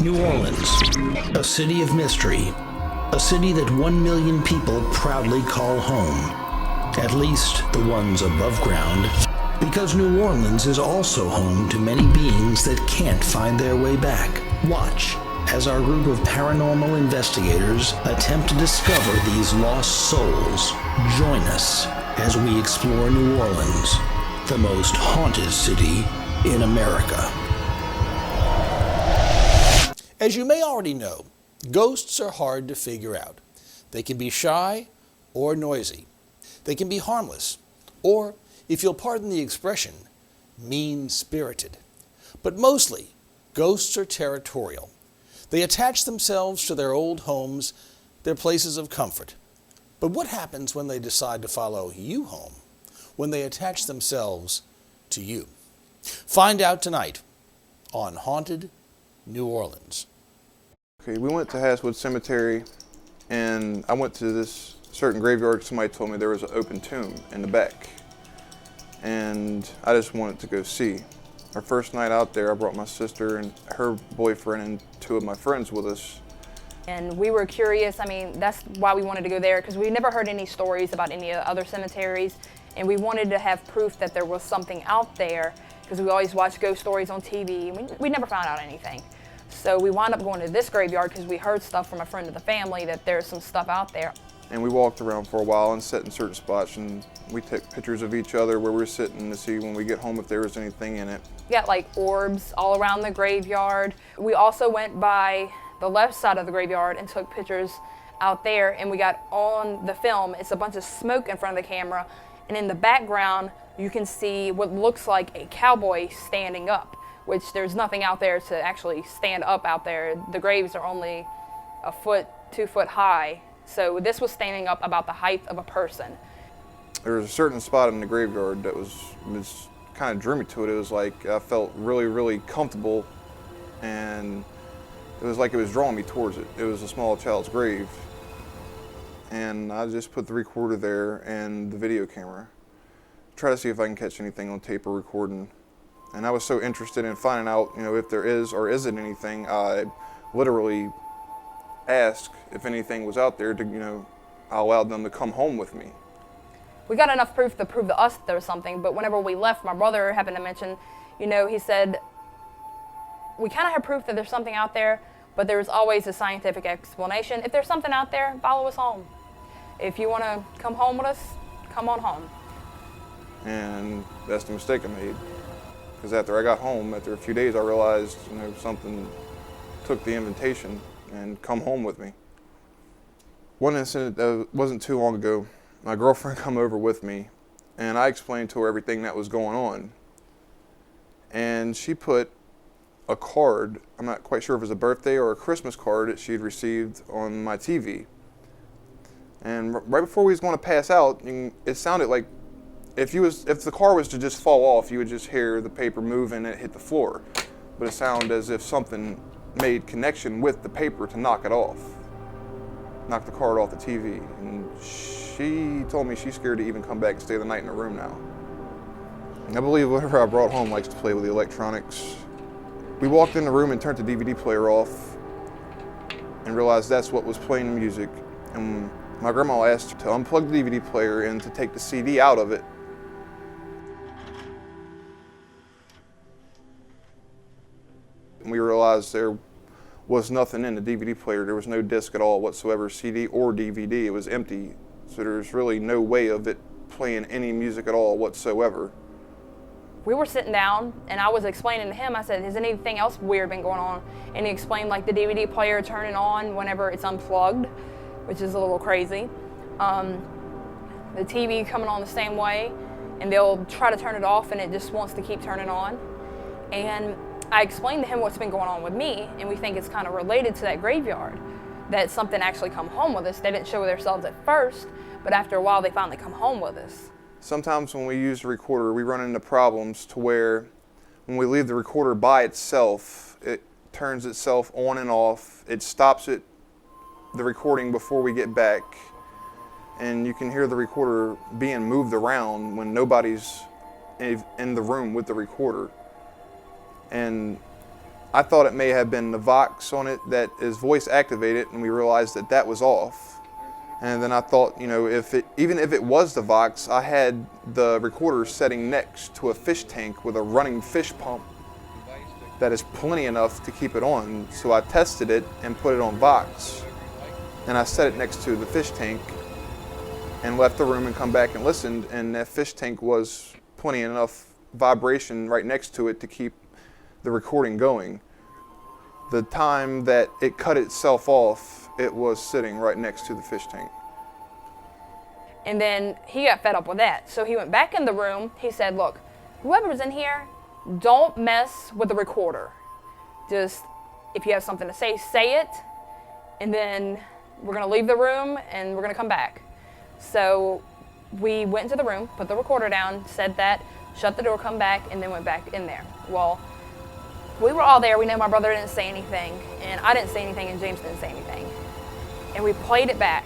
New Orleans, a city of mystery, a city that 1 million people proudly call home, at least the ones above ground, because New Orleans is also home to many beings that can't find their way back. Watch as our group of paranormal investigators attempt to discover these lost souls. Join us as we explore New Orleans, the most haunted city in America. As you may already know, ghosts are hard to figure out. They can be shy or noisy. They can be harmless, or, if you'll pardon the expression, mean-spirited. But mostly, ghosts are territorial. They attach themselves to their old homes, their places of comfort. But what happens when they decide to follow you home? When they attach themselves to you? Find out tonight on Haunted New Orleans. Okay, we went to Haswood Cemetery, and I went to this certain graveyard. Somebody told me there was an open tomb in the back, and I just wanted to go see. Our first night out there, I brought my sister and her boyfriend and 2 of my friends with us. And we were curious. I mean, that's why we wanted to go there, because we never heard any stories about any other cemeteries, and we wanted to have proof that there was something out there, because we always watched ghost stories on TV, and we never found out anything. So we wound up going to this graveyard because we heard stuff from a friend of the family that there's some stuff out there. And we walked around for a while and sat in certain spots, and we took pictures of each other where we were sitting to see when we get home if there was anything in it. We got like orbs all around the graveyard. We also went by the left side of the graveyard and took pictures out there, and we got on the film, it's a bunch of smoke in front of the camera, and in the background you can see what looks like a cowboy standing up, which there's nothing out there to actually stand up out there. The graves are only 1 foot, 2 foot high. So this was standing up about the height of a person. There was a certain spot in the graveyard that was kind of drew me to it. It was like I felt really, really comfortable, and it was like it was drawing me towards it. It was a small child's grave. And I just put the recorder there and the video camera. Try to see if I can catch anything on tape or recording. And I was so interested in finding out, if there is or isn't anything, I literally asked if anything was out there to, I allowed them to come home with me. We got enough proof to prove to us that there was something, but whenever we left, my brother happened to mention, he said, we kind of have proof that there's something out there, but there's always a scientific explanation. If there's something out there, follow us home. If you want to come home with us, come on home. And that's the mistake I made. Because after I got home, after a few days, I realized, something took the invitation and come home with me. One incident that wasn't too long ago, my girlfriend come over with me, and I explained to her everything that was going on. And she put a card, I'm not quite sure if it was a birthday or a Christmas card that she had received on my TV. And right before we was going to pass out, it sounded like if the car was to just fall off, you would just hear the paper move and it hit the floor. But it sounded as if something made connection with the paper to knock it off. Knock the card off the TV. And she told me she's scared to even come back and stay the night in the room now. And I believe whatever I brought home likes to play with the electronics. We walked in the room and turned the DVD player off and realized that's what was playing the music. And my grandma asked to unplug the DVD player and to take the CD out of it. And we realized there was nothing in the DVD player. There was no disc at all whatsoever, CD or DVD. It was empty. So there's really no way of it playing any music at all whatsoever. We were sitting down, and I was explaining to him, I said, has anything else weird been going on? And he explained like the DVD player turning on whenever it's unplugged, which is a little crazy. The TV coming on the same way, and they'll try to turn it off and it just wants to keep turning on. And I explained to him what's been going on with me, and we think it's kind of related to that graveyard, that something actually come home with us. They didn't show themselves at first, but after a while they finally come home with us. Sometimes when we use the recorder, we run into problems to where when we leave the recorder by itself, it turns itself on and off. It stops the recording before we get back, and you can hear the recorder being moved around when nobody's in the room with the recorder. And I thought it may have been the Vox on it that is voice activated, and we realized that that was off. And then I thought, you know, even if it was the Vox, I had the recorder setting next to a fish tank with a running fish pump that is plenty enough to keep it on. So I tested it and put it on Vox. And I set it next to the fish tank and left the room and come back and listened, and that fish tank was plenty enough vibration right next to it to keep the recording going. The time that it cut itself off, it was sitting right next to the fish tank. And then he got fed up with that. So he went back in the room. He said, look, whoever's in here, don't mess with the recorder. Just, if you have something to say it. And then we're going to leave the room and we're going to come back. So we went into the room, put the recorder down, said that, shut the door, come back, and then went back in there. Well, we were all there. We know my brother didn't say anything, and I didn't say anything, and James didn't say anything. And we played it back.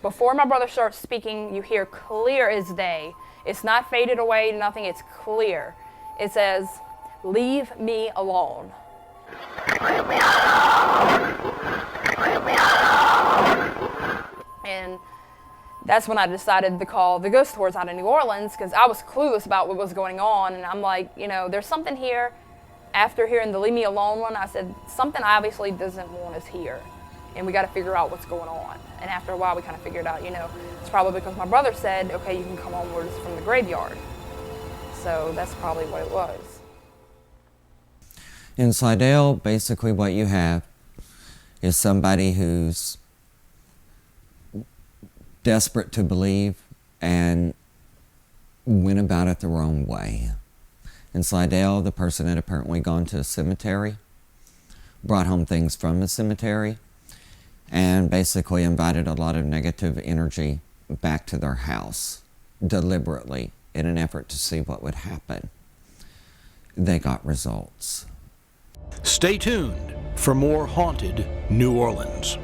Before my brother starts speaking, you hear clear as day. It's not faded away, nothing, it's clear. It says, "Leave me alone." And that's when I decided to call the ghost tours out of New Orleans, because I was clueless about what was going on. And I'm like, you know, there's something here. After hearing the "Leave Me Alone" one, I said, something obviously doesn't want us here. And we got to figure out what's going on. And after a while, we kind of figured out, you know, it's probably because my brother said, okay, you can come onwards from the graveyard. So that's probably what it was. In Slidell, basically what you have is somebody who's desperate to believe and went about it the wrong way. In Slidell, the person had apparently gone to a cemetery, brought home things from the cemetery, and basically invited a lot of negative energy back to their house deliberately in an effort to see what would happen. They got results. Stay tuned for more Haunted New Orleans.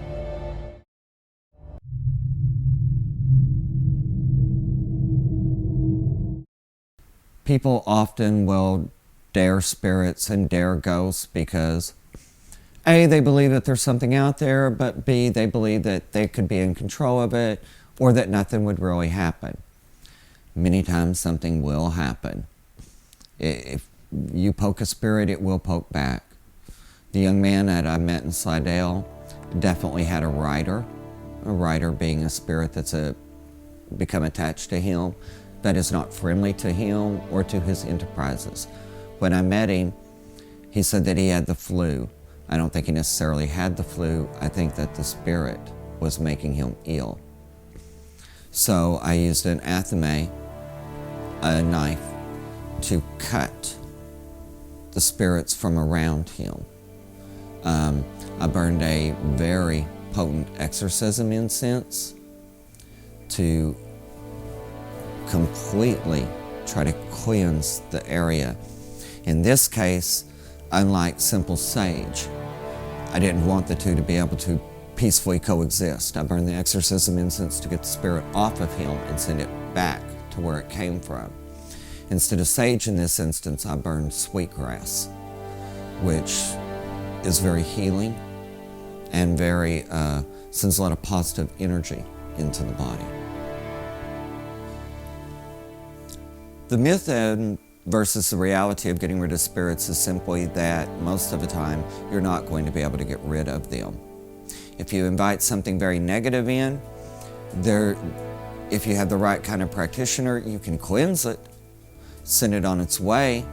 People often will dare spirits and dare ghosts because A, they believe that there's something out there, but B, they believe that they could be in control of it or that nothing would really happen. Many times something will happen. If you poke a spirit, it will poke back. The young man that I met in Slidell definitely had a rider being a spirit that's become attached to him, that is not friendly to him or to his enterprises. When I met him, he said that he had the flu. I don't think he necessarily had the flu. I think that the spirit was making him ill. So I used an athame, a knife, to cut the spirits from around him. I burned a very potent exorcism incense to completely try to cleanse the area. In this case, unlike simple sage, I didn't want the two to be able to peacefully coexist. I burned the exorcism incense to get the spirit off of him and send it back to where it came from. Instead of sage in this instance, I burned sweetgrass, which is very healing and very sends a lot of positive energy into the body. The myth versus the reality of getting rid of spirits is simply that most of the time you're not going to be able to get rid of them. If you invite something very negative in, if you have the right kind of practitioner, you can cleanse it, send it on its way.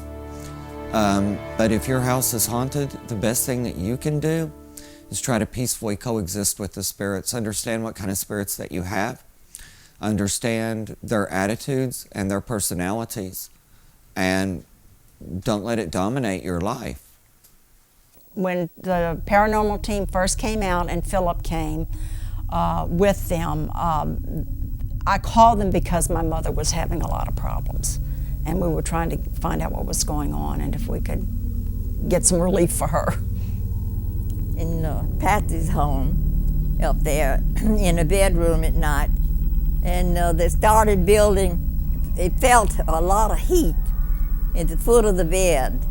But if your house is haunted, the best thing that you can do is try to peacefully coexist with the spirits, understand what kind of spirits that you have, understand their attitudes and their personalities, and don't let it dominate your life. When the paranormal team first came out and Philip came with them, I called them because my mother was having a lot of problems, and we were trying to find out what was going on and if we could get some relief for her. In Patsy's home up there in a bedroom at night, and they started building. It felt a lot of heat at the foot of the bed.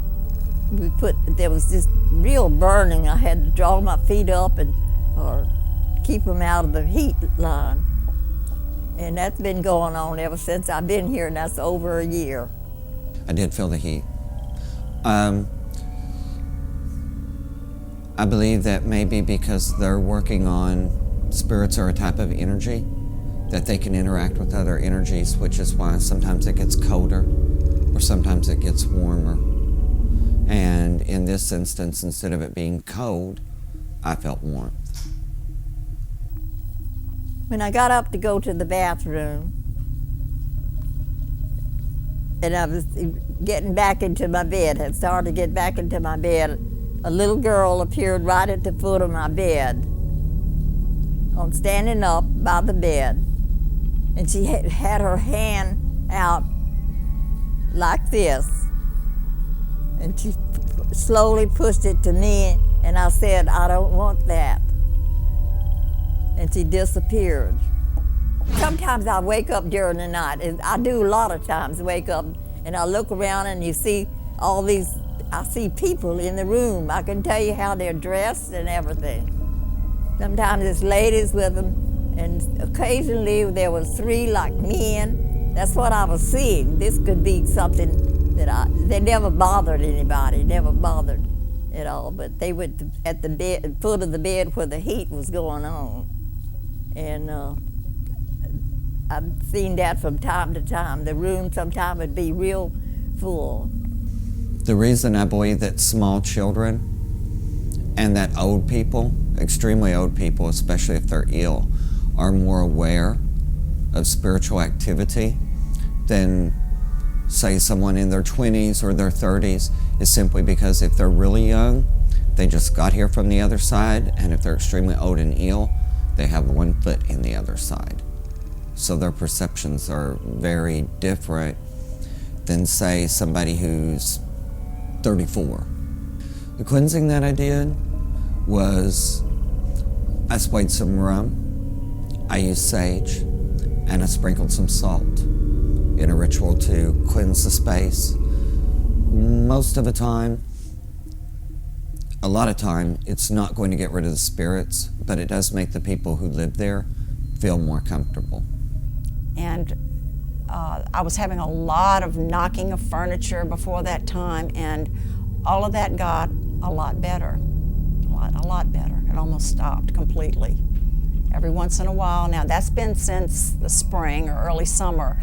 There was this real burning. I had to draw my feet up and or keep them out of the heat line. And that's been going on ever since I've been here, and that's over a year. I did feel the heat. I believe that maybe because they're working on spirits are a type of energy, that they can interact with other energies, which is why sometimes it gets colder or sometimes it gets warmer. And in this instance, instead of it being cold, I felt warmth. When I got up to go to the bathroom, and I was getting back into my bed, had started to get back into my bed, a little girl appeared right at the foot of my bed, on standing up by the bed. And she had her hand out like this. And she slowly pushed it to me, and I said, "I don't want that." And she disappeared. Sometimes I wake up during the night, and I do a lot of times wake up, and I look around and you see all these, I see people in the room. I can tell you how they're dressed and everything. Sometimes it's ladies with them, and occasionally there was 3 like men. That's what I was seeing. This could be something that they never bothered anybody, never bothered at all, but they would at the foot of the bed where the heat was going on. And I've seen that from time to time. The room sometimes would be real full. The reason I believe that small children and that old people, extremely old people, especially if they're ill, are more aware of spiritual activity than, say, someone in their 20s or their 30s is simply because if they're really young, they just got here from the other side, and if they're extremely old and ill, they have one foot in the other side. So their perceptions are very different than, say, somebody who's 34. The cleansing that I did was I sprayed some rum, I used sage, and I sprinkled some salt in a ritual to cleanse the space. Most of the time, a lot of time, it's not going to get rid of the spirits, but it does make the people who live there feel more comfortable. And I was having a lot of knocking of furniture before that time, and all of that got a lot better, a lot better. It almost stopped completely. Every once in a while now, that's been since the spring or early summer,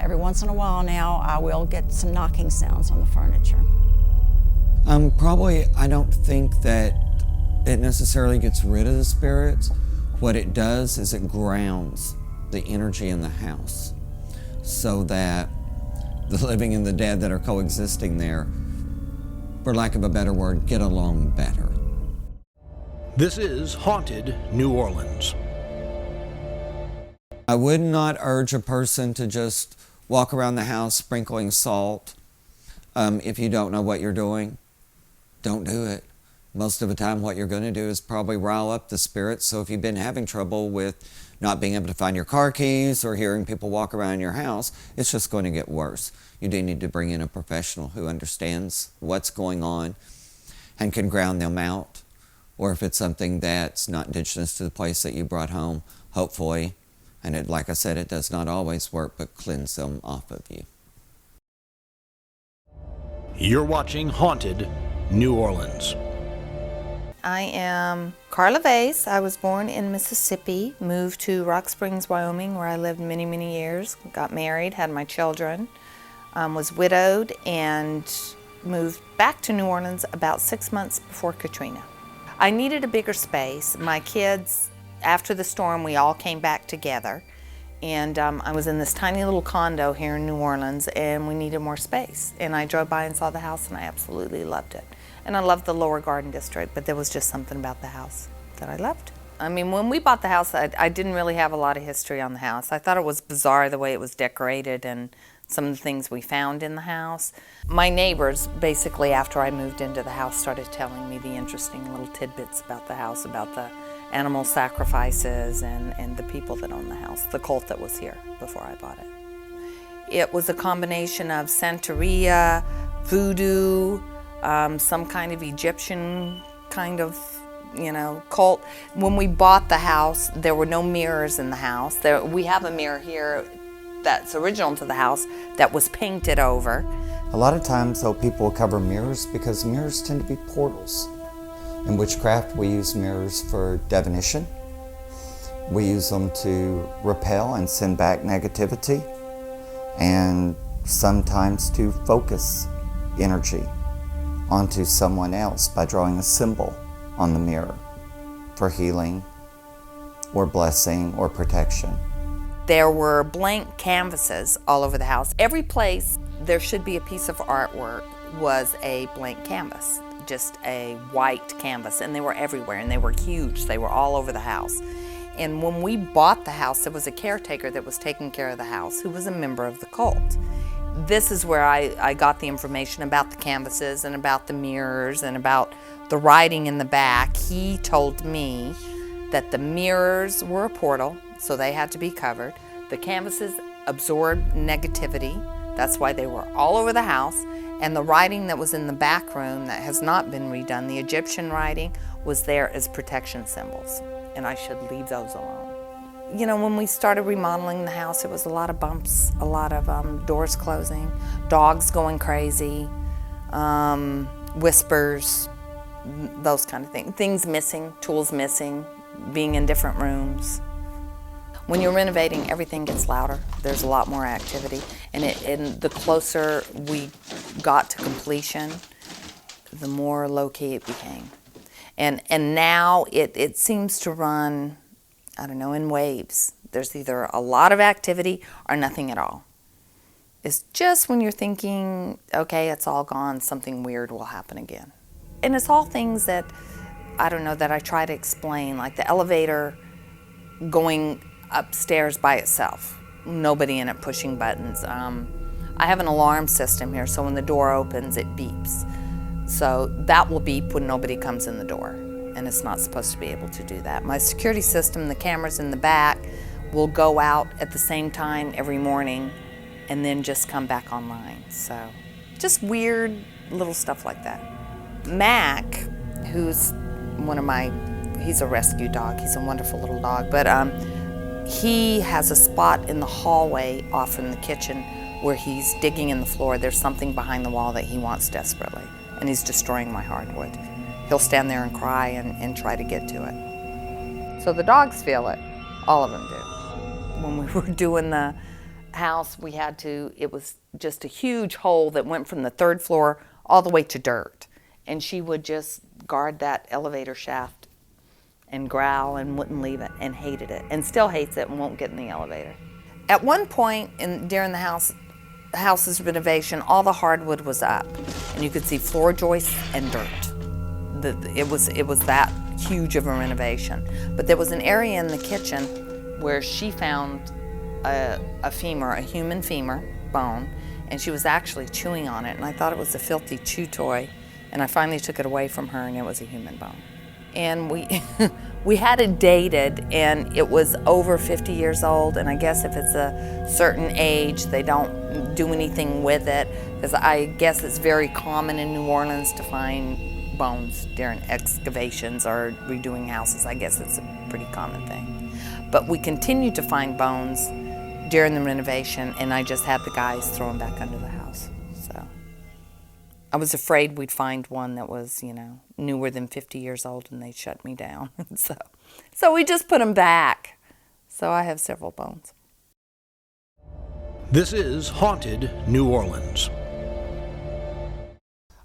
every once in a while now I will get some knocking sounds on the furniture. Probably I don't think that it necessarily gets rid of the spirits. What it does is it grounds the energy in the house so that the living and the dead that are coexisting there, for lack of a better word, get along better. This is Haunted New Orleans. I would not urge a person to just walk around the house sprinkling salt. If you don't know what you're doing, don't do it. Most of the time what you're going to do is probably rile up the spirits. So if you've been having trouble with not being able to find your car keys or hearing people walk around your house, it's just going to get worse. You do need to bring in a professional who understands what's going on and can ground them out. Or if it's something that's not indigenous to the place that you brought home, hopefully, and it, like I said, it does not always work, but cleanse them off of you. You're watching Haunted New Orleans. I am Carla Vase. I was born in Mississippi, moved to Rock Springs, Wyoming, where I lived many, many years, got married, had my children, was widowed, and moved back to New Orleans about 6 months before Katrina. I needed a bigger space. My kids, after the storm, we all came back together, and I was in this tiny little condo here in New Orleans, and we needed more space. And I drove by and saw the house, and I absolutely loved it. And I loved the Lower Garden District, but there was just something about the house that I loved. I mean, when we bought the house, I didn't really have a lot of history on the house. I thought it was bizarre the way it was decorated and some of the things we found in the house. My neighbors, basically, after I moved into the house, started telling me the interesting little tidbits about the house, about the animal sacrifices and the people that owned the house, the cult that was here before I bought it. It was a combination of Santeria, voodoo, some kind of Egyptian kind of, cult. When we bought the house, there were no mirrors in the house. We have a mirror here that's original to the house that was painted over. A lot of times, though, people will cover mirrors because mirrors tend to be portals. In witchcraft, we use mirrors for divination. We use them to repel and send back negativity, and sometimes to focus energy onto someone else by drawing a symbol on the mirror for healing or blessing or protection. There were blank canvases all over the house. Every place there should be a piece of artwork was a blank canvas, just a white canvas, and they were everywhere, and they were huge. They were all over the house. And when we bought the house, there was a caretaker that was taking care of the house who was a member of the cult. This is where I got the information about the canvases and about the mirrors and about the writing in the back. He told me that the mirrors were a portal, so they had to be covered. The canvases absorbed negativity. That's why they were all over the house. And the writing that was in the back room that has not been redone, the Egyptian writing, was there as protection symbols. And I should leave those alone. When we started remodeling the house, it was a lot of bumps, a lot of doors closing, dogs going crazy, whispers, those kind of things. Things missing, tools missing, being in different rooms. When you're renovating, everything gets louder. There's a lot more activity. And the closer we got to completion, the more low-key it became. And now it seems to run, I don't know, in waves. There's either a lot of activity or nothing at all. It's just when you're thinking, okay, it's all gone, something weird will happen again. And it's all things that, I don't know, that I try to explain, like the elevator going upstairs by itself. Nobody in it pushing buttons. I have an alarm system here, so when the door opens, it beeps. So that will beep when nobody comes in the door, and it's not supposed to be able to do that. My security system, the cameras in the back, will go out at the same time every morning and then just come back online. So just weird little stuff like that. Mac, who's he's a rescue dog. He's a wonderful little dog, but he has a spot in the hallway off from the kitchen where he's digging in the floor. There's something behind the wall that he wants desperately, and he's destroying my hardwood. He'll stand there and cry and try to get to it. So the dogs feel it. All of them do. When we were doing the house, it was just a huge hole that went from the third floor all the way to dirt. And she would just guard that elevator shaft and growl and wouldn't leave it and hated it and still hates it and won't get in the elevator. At one point during the house's renovation, all the hardwood was up and you could see floor joists and dirt. It was that huge of a renovation. But there was an area in the kitchen where she found a femur, a human femur bone, and she was actually chewing on it, and I thought it was a filthy chew toy, and I finally took it away from her, and it was a human bone. And we had it dated, and it was over 50 years old, and I guess if it's a certain age, they don't do anything with it, because I guess it's very common in New Orleans to find bones during excavations or redoing houses. I guess it's a pretty common thing. But we continued to find bones during the renovation, and I just had the guys throw them back under the house. So I was afraid we'd find one that was, newer than 50 years old, and they'd shut me down. So we just put them back. So I have several bones. This is Haunted New Orleans.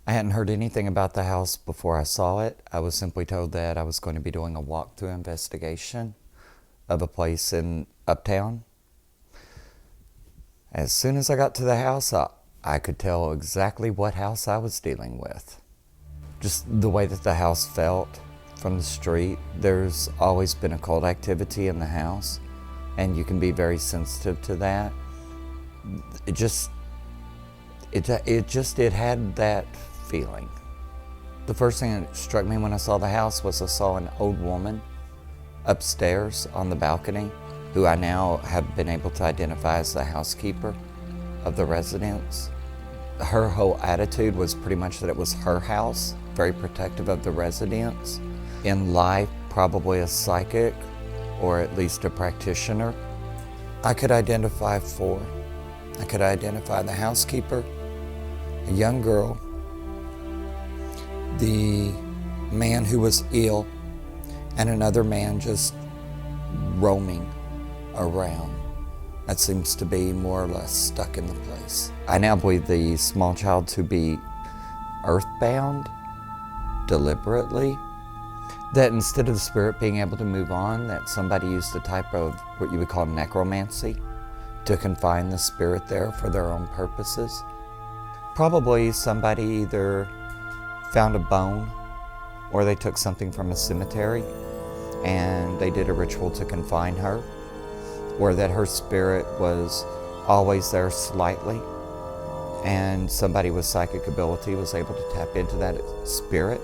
I hadn't heard anything about the house before I saw it. I was simply told that I was going to be doing a walkthrough investigation of a place in Uptown. As soon as I got to the house, I could tell exactly what house I was dealing with. Just the way that the house felt from the street. There's always been occult activity in the house, and you can be very sensitive to that. It had that feeling. The first thing that struck me when I saw the house was I saw an old woman upstairs on the balcony, who I now have been able to identify as the housekeeper of the residence. Her whole attitude was pretty much that it was her house, very protective of the residents. In life, probably a psychic or at least a practitioner. I could identify 4. I could identify the housekeeper, a young girl, the man who was ill, and another man just roaming around. That seems to be more or less stuck in the place. I now believe the small child to be earthbound deliberately, that instead of the spirit being able to move on, that somebody used a type of what you would call necromancy to confine the spirit there for their own purposes. Probably somebody either found a bone or they took something from a cemetery and they did a ritual to confine her, or that her spirit was always there slightly and somebody with psychic ability was able to tap into that spirit,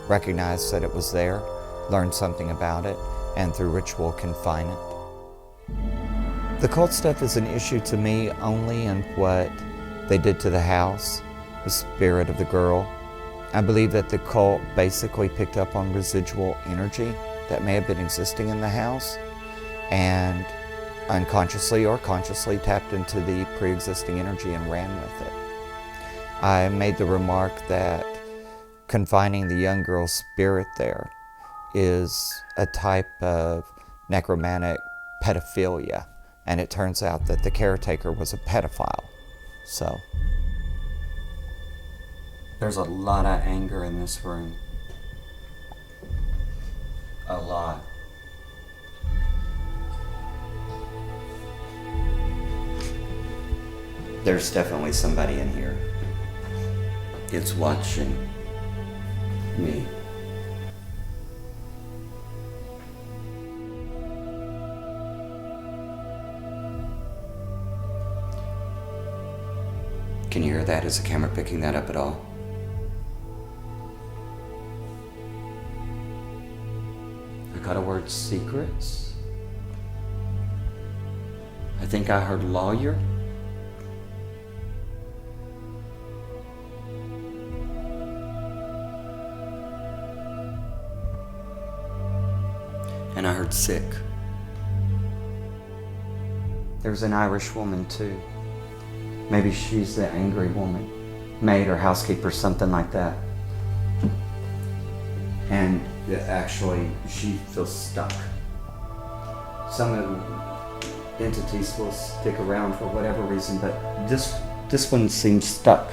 recognize that it was there, learn something about it, and through ritual confine it. The cult stuff is an issue to me only in what they did to the house, the spirit of the girl. I believe that the cult basically picked up on residual energy that may have been existing in the house and unconsciously or consciously tapped into the pre-existing energy and ran with it. I made the remark that confining the young girl's spirit there is a type of necromantic pedophilia, and it turns out that the caretaker was a pedophile. So there's a lot of anger in this room. A lot. There's definitely somebody in here. It's watching me. Can you hear that? Is the camera picking that up at all? I got a word secrets. I think I heard lawyer. And I heard sick. There's an Irish woman too. Maybe she's the angry woman, maid or housekeeper, something like that. And actually, she feels stuck. Some entities will stick around for whatever reason, but this one seems stuck.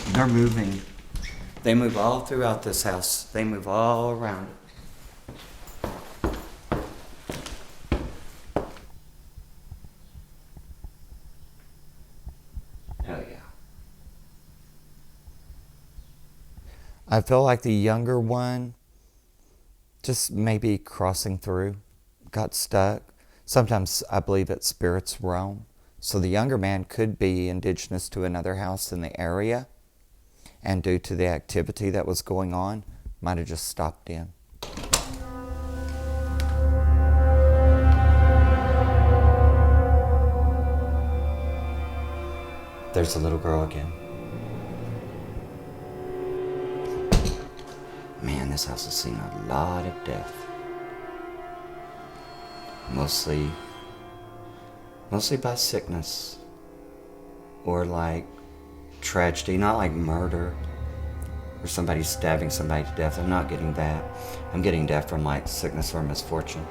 They're moving. They move all throughout this house. They move all around it. I feel like the younger one just maybe crossing through, got stuck. Sometimes I believe that spirits roam. So the younger man could be indigenous to another house in the area, and due to the activity that was going on, might have just stopped in. There's the little girl again. Man, this house has seen a lot of death. Mostly by sickness or like tragedy, not like murder or somebody stabbing somebody to death. I'm not getting that. I'm getting death from like sickness or misfortune.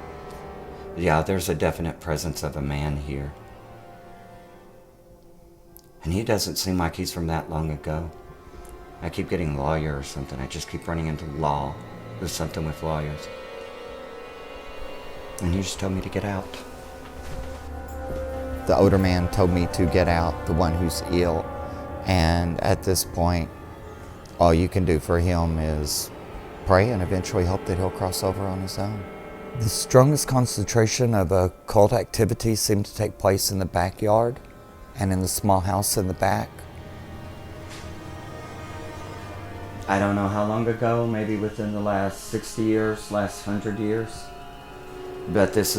Yeah, there's a definite presence of a man here. And he doesn't seem like he's from that long ago. I keep getting lawyer or something. I just keep running into law. There's something with lawyers. And he just told me to get out. The older man told me to get out, the one who's ill. And at this point, all you can do for him is pray and eventually hope that he'll cross over on his own. The strongest concentration of occult activity seemed to take place in the backyard and in the small house in the back. I don't know how long ago, maybe within the last 60 years, last 100 years. But this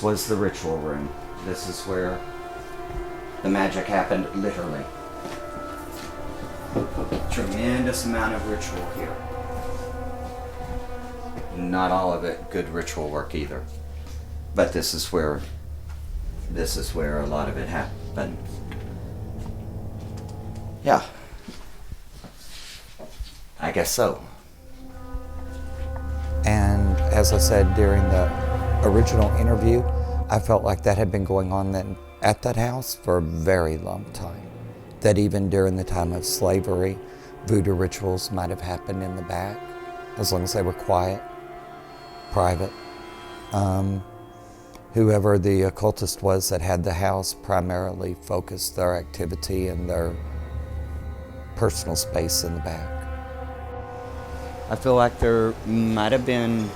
was the ritual room. This is where the magic happened, literally. tremendous amount of ritual here. Not all of it good ritual work either. But this is where a lot of it happened. Yeah. I guess so. And as I said during the original interview, I felt like that had been going on then at that house for a very long time. That even during the time of slavery, voodoo rituals might have happened in the back, as long as they were quiet, private. Whoever the occultist was that had the house primarily focused their activity and their personal space in the back. I feel like there might have been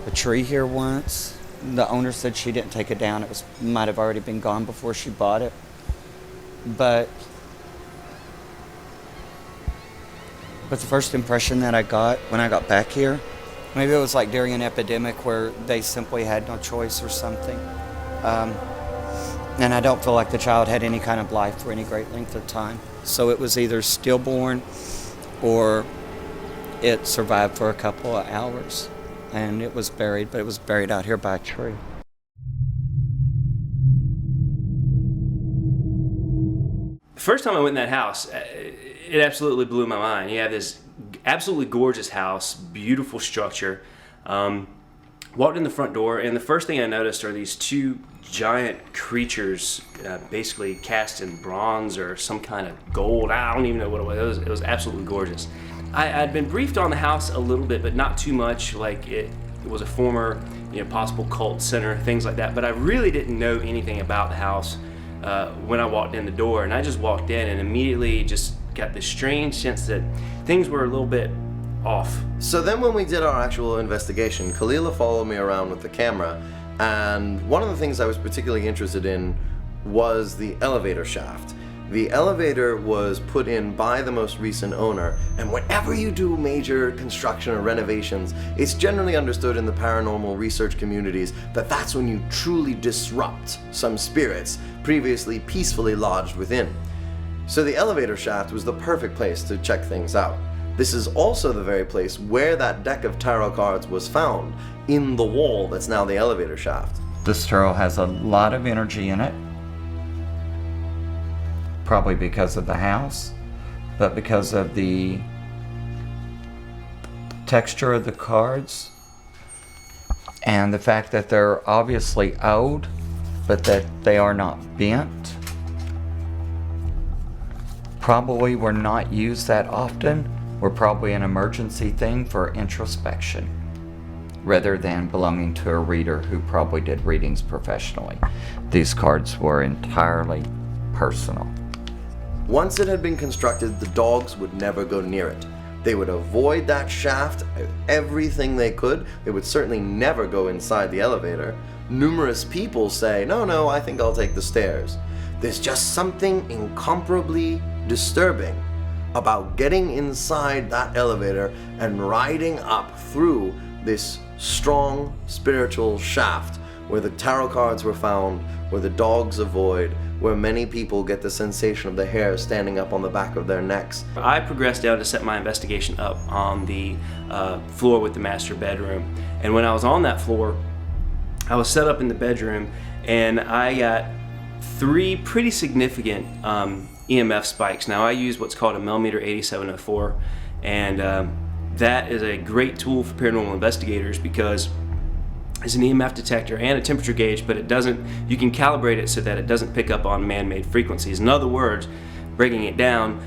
a tree here once. The owner said she didn't take it down. It might have already been gone before she bought it. But the first impression that I got when I got back here, maybe it was like during an epidemic where they simply had no choice or something. And I don't feel like the child had any kind of life for any great length of time. So it was either stillborn or it survived for a couple of hours. And it was buried, but it was buried out here by a tree. The first time I went in that house, it absolutely blew my mind. You have this absolutely gorgeous house, beautiful structure. Walked in the front door, and the first thing I noticed are these two giant creatures, basically cast in bronze or some kind of gold. I don't even know what it was. It was absolutely gorgeous. I'd been briefed on the house a little bit, but not too much. Like it was a former, possible cult center, things like that. But I really didn't know anything about the house when I walked in the door. And I just walked in and immediately just got this strange sense that things were a little bit off. So then when we did our actual investigation, Kalila followed me around with the camera, and one of the things I was particularly interested in was the elevator shaft. The elevator was put in by the most recent owner, and whenever you do major construction or renovations, it's generally understood in the paranormal research communities that that's when you truly disrupt some spirits previously peacefully lodged within. So the elevator shaft was the perfect place to check things out. This is also the very place where that deck of tarot cards was found, in the wall that's now the elevator shaft. This tarot has a lot of energy in it. Probably because of the house, but because of the texture of the cards and the fact that they're obviously old, but that they are not bent. Probably were not used that often. Were probably an emergency thing for introspection rather than belonging to a reader who probably did readings professionally. These cards were entirely personal. Once it had been constructed, the dogs would never go near it. They would avoid that shaft everything they could. They would certainly never go inside the elevator. Numerous people say, no, I think I'll take the stairs. There's just something incomparably disturbing about getting inside that elevator and riding up through this strong spiritual shaft where the tarot cards were found, where the dogs avoid, where many people get the sensation of the hair standing up on the back of their necks. I progressed down to set my investigation up on the floor with the master bedroom. And when I was on that floor, I was set up in the bedroom and I got 3 pretty significant EMF spikes. Now I use what's called a millimeter 8704, and that is a great tool for paranormal investigators because it's an EMF detector and a temperature gauge, but you can calibrate it so that it doesn't pick up on man-made frequencies. In other words, breaking it down,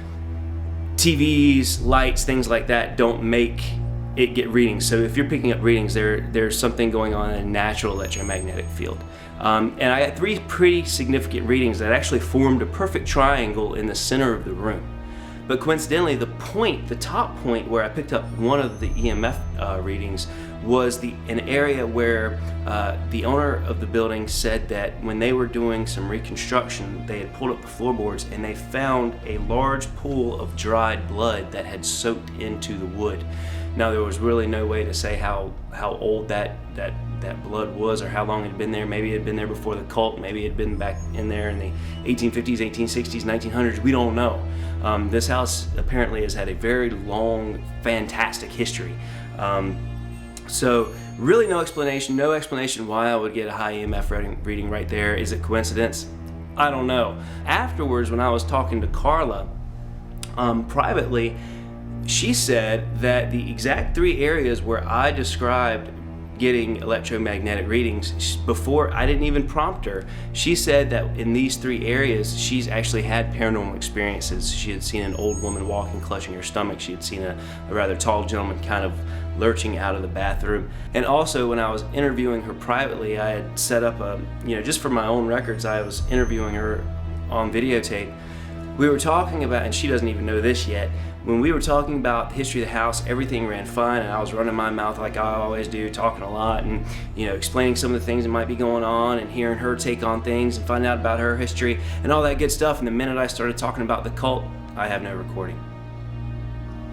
TVs, lights, things like that don't make it get readings. So if you're picking up readings, there's something going on in a natural electromagnetic field. And I had 3 pretty significant readings that actually formed a perfect triangle in the center of the room. But coincidentally, the top point where I picked up one of the EMF readings was an area where the owner of the building said that when they were doing some reconstruction, they had pulled up the floorboards and they found a large pool of dried blood that had soaked into the wood. Now, there was really no way to say how old that blood was or how long it had been there. Maybe it had been there before the cult. Maybe it had been back in there in the 1850s, 1860s, 1900s. We don't know. This house apparently has had a very long, fantastic history. So really no explanation why I would get a high EMF reading right there. Is it coincidence? I don't know. Afterwards, when I was talking to Carla privately, she said that the exact 3 areas where I described getting electromagnetic readings, before I didn't even prompt her, she said that in these 3 areas she's actually had paranormal experiences. She had seen an old woman walking, clutching her stomach. She had seen a rather tall gentleman kind of lurching out of the bathroom. And also, when I was interviewing her privately, I had set up just for my own records, I was interviewing her on videotape. We were talking about, and she doesn't even know this yet, when we were talking about the history of the house, everything ran fine, and I was running my mouth like I always do, talking a lot, and explaining some of the things that might be going on, and hearing her take on things, and finding out about her history, and all that good stuff. And the minute I started talking about the cult, I have no recording.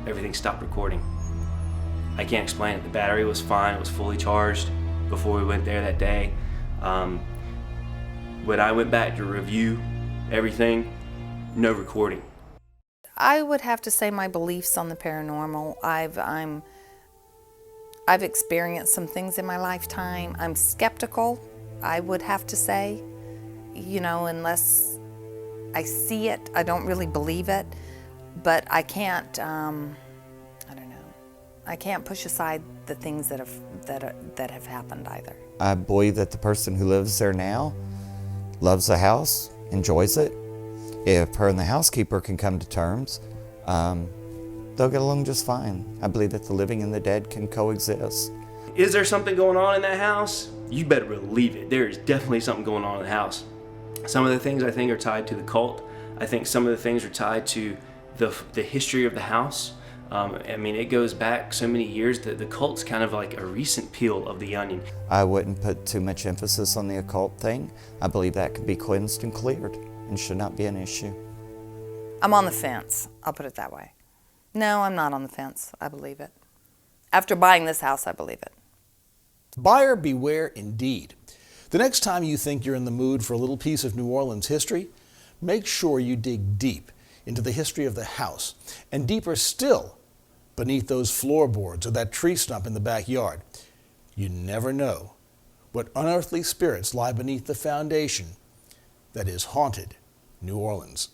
Everything stopped recording. I can't explain it. The battery was fine. It was fully charged before we went there that day. When I went back to review everything, no recording. I would have to say my beliefs on the paranormal. I've experienced some things in my lifetime. I'm skeptical, I would have to say. Unless I see it, I don't really believe it. But I can't, I can't push aside the things that have happened either. I believe that the person who lives there now loves the house, enjoys it. If her and the housekeeper can come to terms, they'll get along just fine. I believe that the living and the dead can coexist. Is there something going on in that house? You better believe it. There is definitely something going on in the house. Some of the things I think are tied to the cult. I think some of the things are tied to the history of the house. It goes back so many years that the cult's kind of like a recent peel of the onion. I wouldn't put too much emphasis on the occult thing. I believe that could be cleansed and cleared and should not be an issue. I'm on the fence, I'll put it that way. No, I'm not on the fence. I believe it. After buying this house, I believe it. Buyer beware indeed. The next time you think you're in the mood for a little piece of New Orleans history, make sure you dig deep into the history of the house, and deeper still beneath those floorboards or that tree stump in the backyard. You never know what unearthly spirits lie beneath the foundation that is haunted New Orleans.